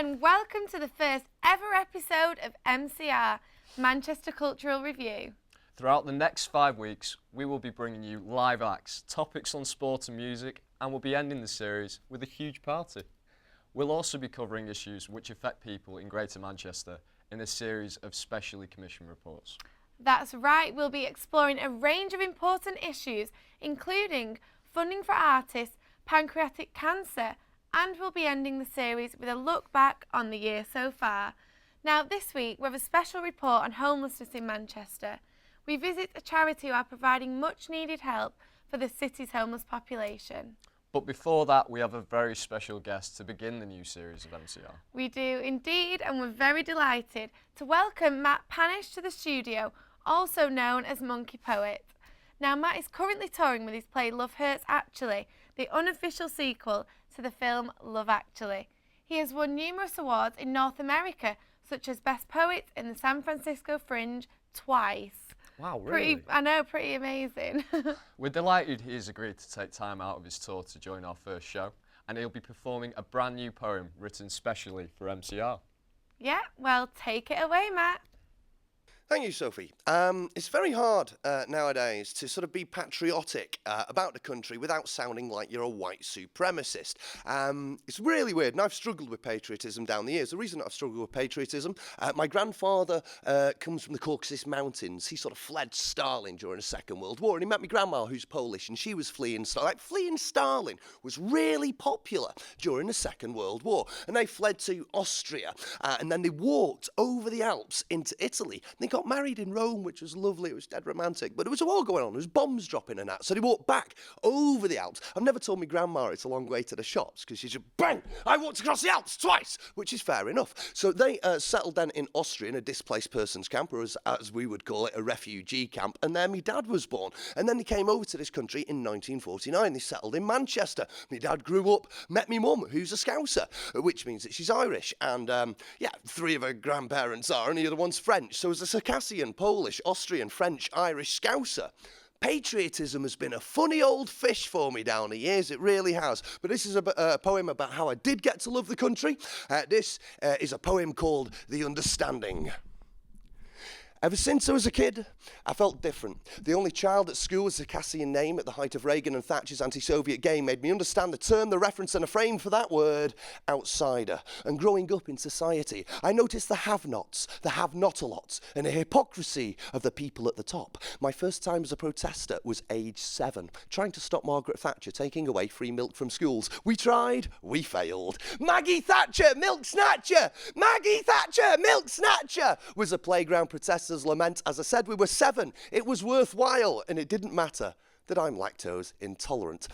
and welcome to the first ever episode of MCR, Manchester Cultural Review. Throughout the next 5 weeks, we will be bringing you live acts, topics on sport and music, and we'll be ending the series with a huge party. We'll also be covering issues which affect people in Greater Manchester in a series of specially commissioned reports. That's right, we'll be exploring a range of important issues, including funding for artists, pancreatic cancer, and we'll be ending the series with a look back on the year so far. Now, this week we have a special report on homelessness in Manchester. We visit a charity who are providing much needed help for the city's homeless population. But before that, we have a very special guest to begin the new series of MCR. We do indeed, and we're very delighted to welcome Matt Panish to the studio, also known as Monkey Poet. Now, Matt is currently touring with his play Love Hurts Actually, the unofficial sequel to the film Love Actually. He has won numerous awards in North America, such as Best Poet in the San Francisco Fringe twice. Wow, really? Pretty amazing. We're delighted he's agreed to take time out of his tour to join our first show, and he'll be performing a brand new poem written specially for MCR. Yeah, well, take it away, Matt. Thank you, Sophie. It's very hard nowadays to sort of be patriotic about the country without sounding like you're a white supremacist. It's really weird, and I've struggled with patriotism down the years. The reason I've struggled with patriotism, my grandfather comes from the Caucasus Mountains. He sort of fled Stalin during the Second World War, and he met my grandma, who's Polish, and she was fleeing Stalin. Like, fleeing Stalin was really popular during the Second World War, and they fled to Austria, and then they walked over the Alps into Italy. They got married in Rome, which was lovely. It was dead romantic, but there was a war going on. There was bombs dropping and that. So they walked back over the Alps. I've never told my grandma it's a long way to the shops because she just, bang, I walked across the Alps twice, which is fair enough. So they settled then in Austria in a displaced persons camp, or as we would call it, a refugee camp. And there my dad was born. And then they came over to this country in 1949. They settled in Manchester. My dad grew up, met my mum, who's a Scouser, which means that she's Irish. And three of her grandparents are, and the other one's French. So as a Circassian, Polish, Austrian, French, Irish Scouser, patriotism has been a funny old fish for me down the years. It really has. But this is a poem about how I did get to love the country. This is a poem called The Understanding. Ever since I was a kid, I felt different. The only child at school with a Circassian name at the height of Reagan and Thatcher's anti-Soviet game made me understand the term, the reference and a frame for that word, outsider. And growing up in society, I noticed the have-nots, the have-not-a-lots, and the hypocrisy of the people at the top. My first time as a protester was age 7, trying to stop Margaret Thatcher taking away free milk from schools. We tried, we failed. Maggie Thatcher, milk snatcher! Maggie Thatcher, milk snatcher! Was a playground protester lament. As I said, we were 7. It was worthwhile, and it didn't matter that I'm lactose intolerant.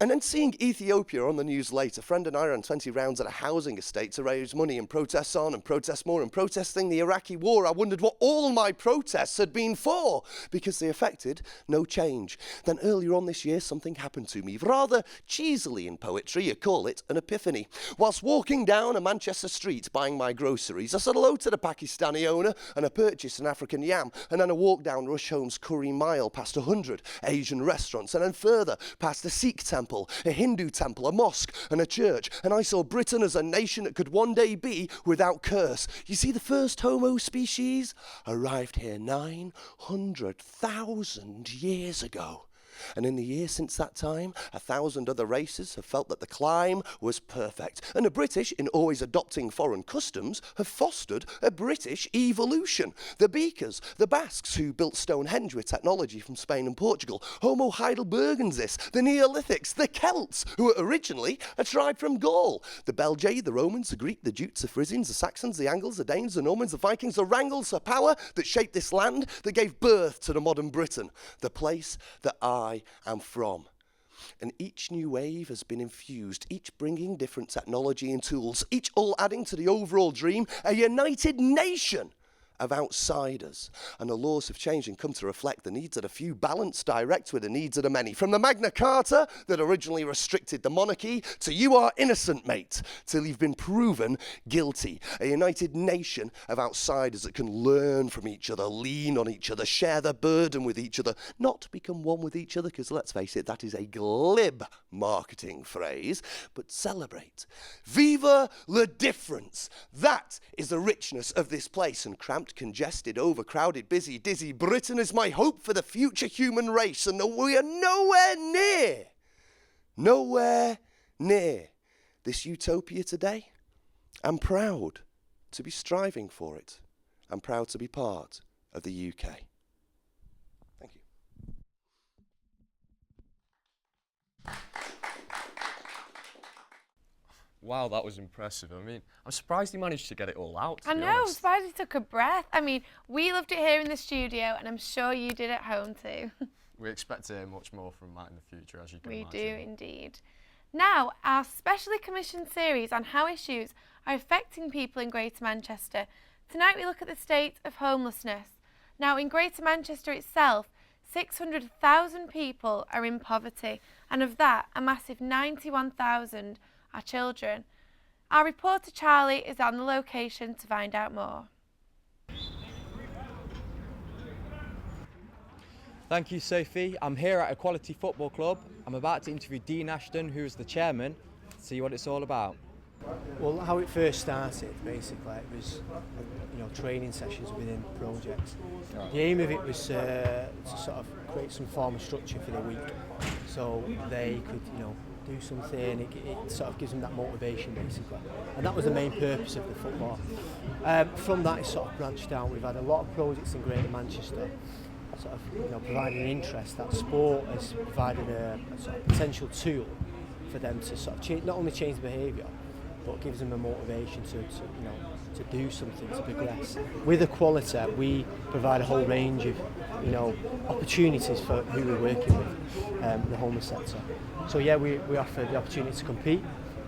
And then seeing Ethiopia on the news later, a friend and I ran 20 rounds at a housing estate to raise money and protests on and protest more and protesting the Iraqi war. I wondered what all my protests had been for, because they affected no change. Then earlier on this year, something happened to me, rather cheesily in poetry, you call it an epiphany. Whilst walking down a Manchester street buying my groceries, I said hello to the Pakistani owner and I purchased an African yam, and then I walked down Rusholme's Curry Mile past 100 Asian restaurants, and then further past a Sikh temple, a Hindu temple, a mosque and a church, and I saw Britain as a nation that could one day be without curse. You see, the first Homo species arrived here 900,000 years ago. And in the years since that time, 1,000 other races have felt that the climb was perfect. And the British, in always adopting foreign customs, have fostered a British evolution. The Beakers, the Basques, who built Stonehenge with technology from Spain and Portugal, Homo heidelbergensis, the Neolithics, the Celts, who were originally a tribe from Gaul, the Belgae, the Romans, the Greek, the Jutes, the Frisians, the Saxons, the Angles, the Danes, the Normans, the Vikings, the Wrangles, the power that shaped this land, that gave birth to the modern Britain, the place that I am from. And each new wave has been infused, each bringing different technology and tools, each all adding to the overall dream, a united nation of outsiders. And the laws have changed and come to reflect the needs of the few, balanced direct with the needs of the many. From the Magna Carta that originally restricted the monarchy, to you are innocent, mate, till you've been proven guilty. A united nation of outsiders that can learn from each other, lean on each other, share the burden with each other, not become one with each other, because let's face it, that is a glib marketing phrase, but celebrate. Viva la difference. That is the richness of this place. And cramped, congested, overcrowded, busy, dizzy Britain is my hope for the future human race. And we are nowhere near this utopia today. I'm proud to be striving for it. I'm proud to be part of the UK. Thank you. Wow, that was impressive. I mean, I'm surprised he managed to get it all out. I know, I'm surprised he took a breath. I mean, we loved it here in the studio, and I'm sure you did at home too. We expect to hear much more from Matt in the future, as you can imagine. We do indeed. Now, our specially commissioned series on how issues are affecting people in Greater Manchester. Tonight we look at the state of homelessness. Now, in Greater Manchester itself, 600,000 people are in poverty, and of that, a massive 91,000 are children. Our reporter Charlie is on the location to find out more. Thank you, Sophie. I'm here at Equality Football Club. I'm about to interview Dean Ashton, who is the chairman, to see what it's all about. Well, how it first started, basically, it was training sessions within projects. Right. The aim of it was to sort of create some form of structure for the week, so they could, do something. It sort of gives them that motivation, basically, and that was the main purpose of the football. From that, it sort of branched out. We've had a lot of projects in Greater Manchester, sort of providing interest. That sport has provided a sort of potential tool for them to sort of not only change behaviour, but gives them a motivation to do something, to progress. With Equality, we provide a whole range of opportunities for who we're working with, the homeless sector. So yeah, we offer the opportunity to compete,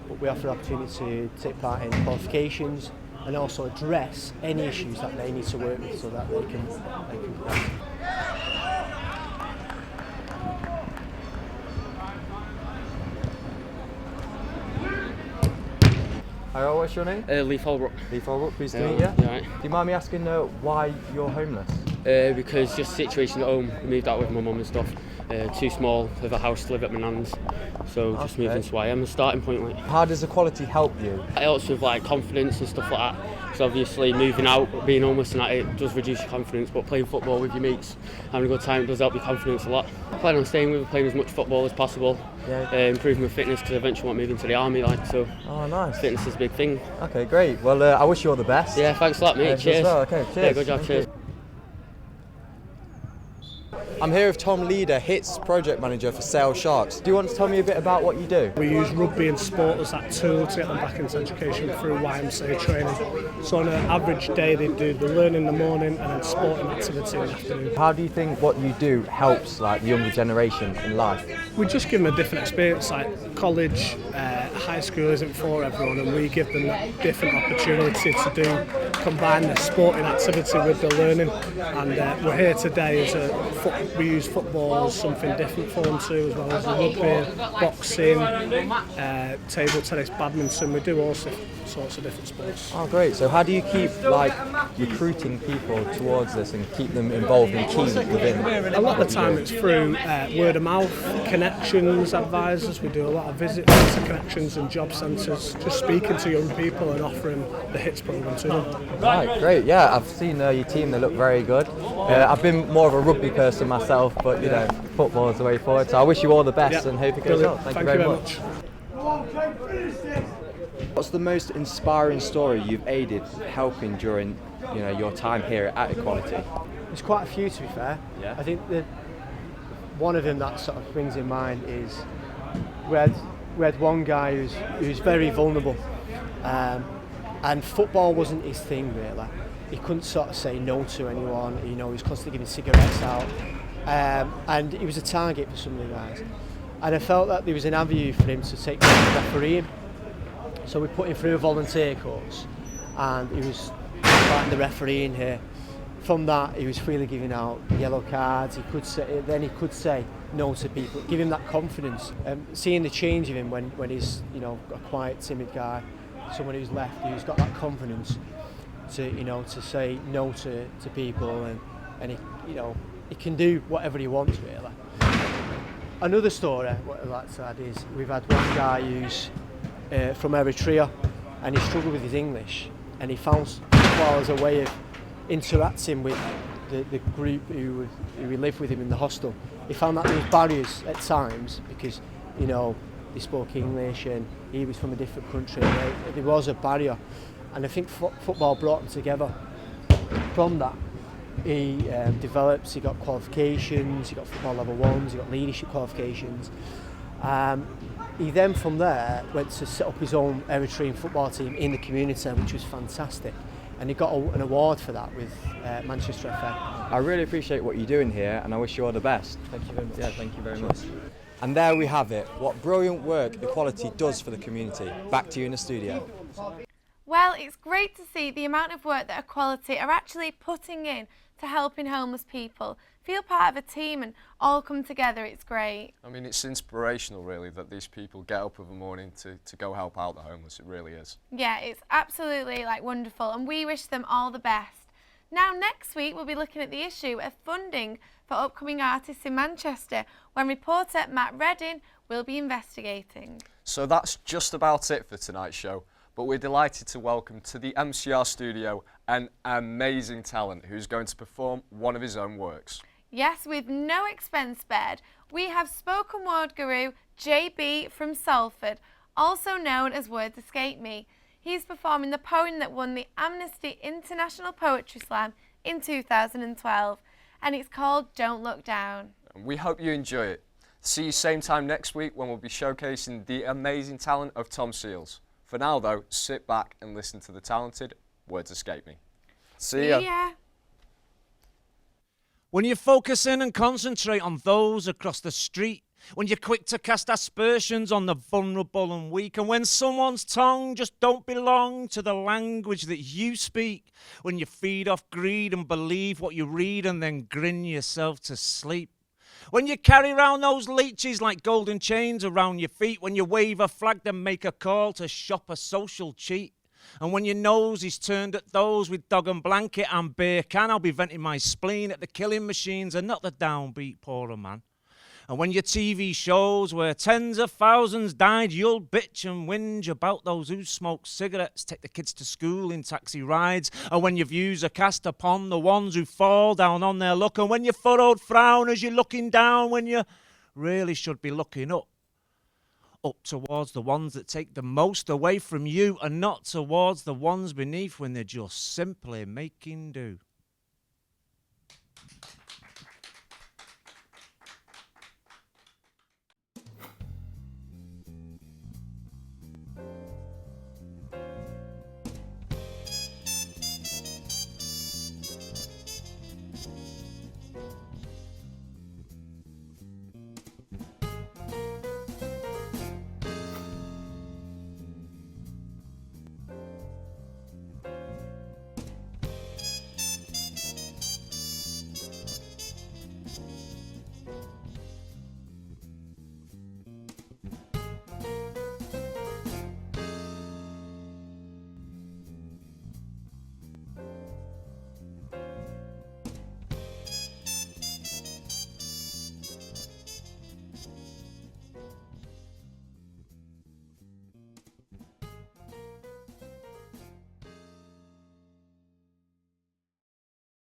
but we offer the opportunity to take part in qualifications and also address any issues that they need to work with so that they can progress. Hi, what's your name? Leaf Holbrook. Leaf Holbrook, pleased to meet you. Yeah, right. Do you mind me asking why you're homeless? Because just situation at home, I moved out with my mum and stuff. Too small of a house to live at my nan's, so just moving to why I'm the starting point. Like. How does Equality help you? It helps with like confidence and stuff like that. So obviously moving out, being homeless and that, it does reduce your confidence, but playing football with your mates, having a good time, does help your confidence a lot. I plan on staying with, playing as much football as possible, improving my fitness because I eventually want to move into the army, so. Oh, nice. Fitness is a big thing. Okay, great. Well, I wish you all the best. Yeah, thanks a lot, mate. Cheers. Well. Okay, cheers. Yeah, good job. Cheers. I'm here with Tom Leader, HITS project manager for Sale Sharks. Do you want to tell me a bit about what you do? We use rugby and sport as that tool to get them back into education through YMCA training. So on an average day they do the learning in the morning and then sporting activity in the afternoon. How do you think what you do helps the younger generation in life? We just give them a different experience, like college, high school isn't for everyone, and we give them that different opportunity to combine the sporting activity with the learning. And we're here today as we use football as something different for them too, as well as rugby, boxing, table tennis, badminton. We do all sorts of different sports. Oh, great. So how do you keep recruiting people towards this and keep them involved and keen within? A lot of the time it's through word of mouth, connections, advisors. We do a lot of visits to connections and job centres, just speaking to young people and offering the HITS programme to them. Right, great. Yeah, I've seen your team. They look very good. I've been more of a rugby person myself, but football is the way forward. So I wish you all the best and hope it goes well. Thank you very much. What's the most inspiring story you've aided helping during your time here at Equality? There's quite a few, to be fair. Yeah. I think that one of them that sort of brings in mind is we had one guy who's very vulnerable, and football wasn't his thing really. He couldn't sort of say no to anyone. He was constantly giving cigarettes out, and he was a target for some of the guys. And I felt that there was an avenue for him to take refereeing. So we put him through a volunteer course, and he was fighting the refereeing here. from that, he was freely giving out yellow cards. He could say no to people, give him that confidence. Seeing the change in him when he's a quiet, timid guy, someone who's left, who's got that confidence to say no to people, and he can do whatever he wants really. Another story what I'd like to add is we've had one guy who's from Eritrea, and he struggled with his English, and he found football as a way of interacting with the group who lived with him in the hostel. He found that there was barriers at times because they spoke English and he was from a different country. There was a barrier, and I think football brought them together. From that, he developed. He got qualifications. He got football level 1s. He got leadership qualifications. He then from there went to set up his own Eritrean football team in the community, which was fantastic. And he got an award for that with Manchester FA. I really appreciate what you're doing here, and I wish you all the best. Thank you very much. Yeah, thank you very much. And there we have it, what brilliant work Equality does for the community. Back to you in the studio. Well, it's great to see the amount of work that Equality are actually putting in to helping homeless people feel part of a team and all come together. It's great. I mean, it's inspirational really that these people get up in the morning to go help out the homeless. It really is. Yeah, it's absolutely wonderful, and we wish them all the best. Now next week we'll be looking at the issue of funding for upcoming artists in Manchester, when reporter Matt Redding will be investigating. So that's just about it for tonight's show, but we're delighted to welcome to the MCR studio an amazing talent who's going to perform one of his own works. Yes, with no expense spared, we have spoken word guru JB from Salford, also known as Words Escape Me. He's performing the poem that won the Amnesty International Poetry Slam in 2012, and it's called Don't Look Down. And we hope you enjoy it. See you same time next week when we'll be showcasing the amazing talent of Tom Seals. For now though, sit back and listen to the talented Words Escape Me. See ya. When you focus in and concentrate on those across the street, when you're quick to cast aspersions on the vulnerable and weak, and when someone's tongue just don't belong to the language that you speak, when you feed off greed and believe what you read and then grin yourself to sleep, when you carry around those leeches like golden chains around your feet, when you wave a flag then make a call to shop a social cheat, and when your nose is turned at those with dog and blanket and beer can, I'll be venting my spleen at the killing machines and not the downbeat poorer man. And when your TV shows where tens of thousands died, you'll bitch and whinge about those who smoke cigarettes, take the kids to school in taxi rides. And when your views are cast upon the ones who fall down on their luck, and when your furrowed frown as you're looking down when you really should be looking up towards the ones that take the most away from you, and not towards the ones beneath when they're just simply making do.